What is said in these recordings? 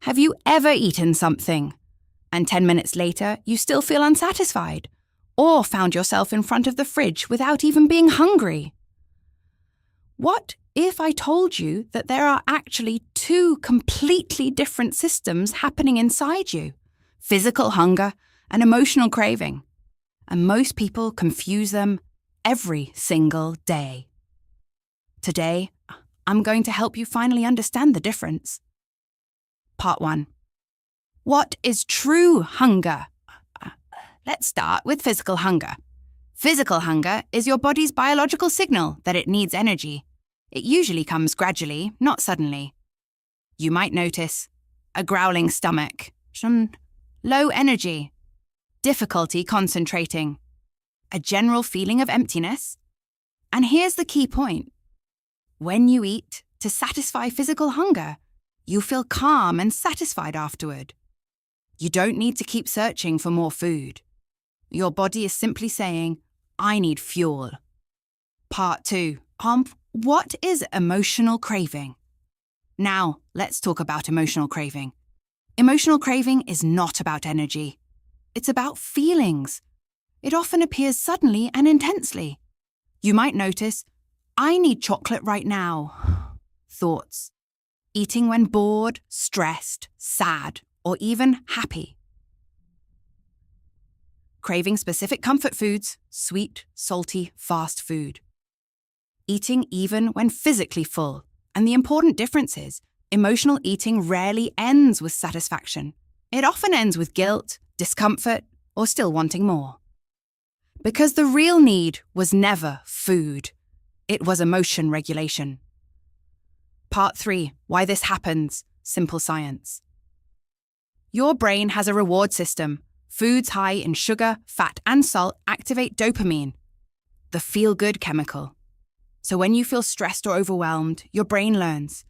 Have you ever eaten something and 10 minutes later you still feel unsatisfied, or found yourself in front of the fridge without even being hungry? What if I told you that there are actually two completely different systems happening inside you? Physical hunger and emotional craving. And most people confuse them every single day. Today, I'm going to help you finally understand the difference. Part 1. What is true hunger? Let's start with physical hunger. Physical hunger is your body's biological signal that it needs energy. It usually comes gradually, not suddenly. You might notice a growling stomach, low energy, difficulty concentrating, a general feeling of emptiness. And here's the key point. When you eat to satisfy physical hunger, you feel calm and satisfied afterward. You don't need to keep searching for more food. Your body is simply saying, I need fuel. Part 2. What is emotional craving? Now, let's talk about emotional craving. Emotional craving is not about energy. It's about feelings. It often appears suddenly and intensely. You might notice, I need chocolate right now. Thoughts. Eating when bored, stressed, sad, or even happy. Craving specific comfort foods, sweet, salty, fast food. Eating even when physically full. And the important difference is, emotional eating rarely ends with satisfaction. It often ends with guilt, discomfort, or still wanting more. Because the real need was never food. It was emotion regulation. Part 3. Why this happens. Simple science. Your brain has a reward system. Foods high in sugar, fat, and salt activate dopamine, the feel-good chemical. So when you feel stressed or overwhelmed, your brain learns.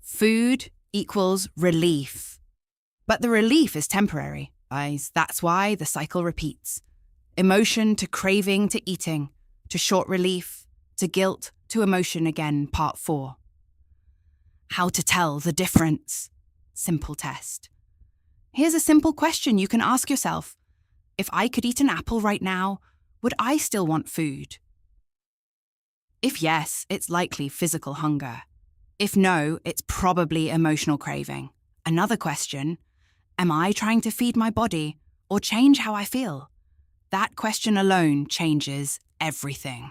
Food equals relief. But the relief is temporary, guys. That's why the cycle repeats. Emotion to craving to eating, to short relief, to guilt, to emotion again, part 4. How to tell the difference. Simple test. Here's a simple question you can ask yourself. If I could eat an apple right now, would I still want food? If yes, it's likely physical hunger. If no, it's probably emotional craving. Another question, am I trying to feed my body or change how I feel? That question alone changes everything.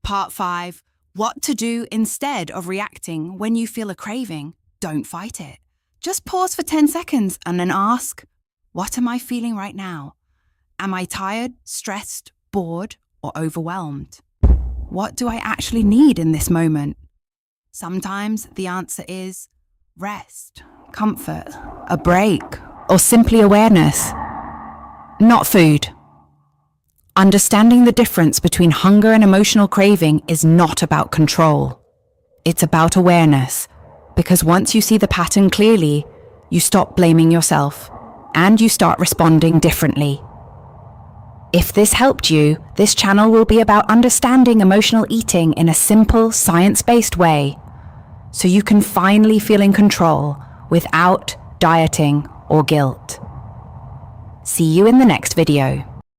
Part 5. What to do instead of reacting when you feel a craving. Don't fight it. Just pause for 10 seconds and then ask, what am I feeling right now? Am I tired, stressed, bored, or overwhelmed? What do I actually need in this moment? Sometimes the answer is rest, comfort, a break, or simply awareness. Not food. Understanding the difference between hunger and emotional craving is not about control. It's about awareness, because once you see the pattern clearly, you stop blaming yourself and you start responding differently. If this helped you, this channel will be about understanding emotional eating in a simple, science-based way, so you can finally feel in control without dieting or guilt. See you in the next video.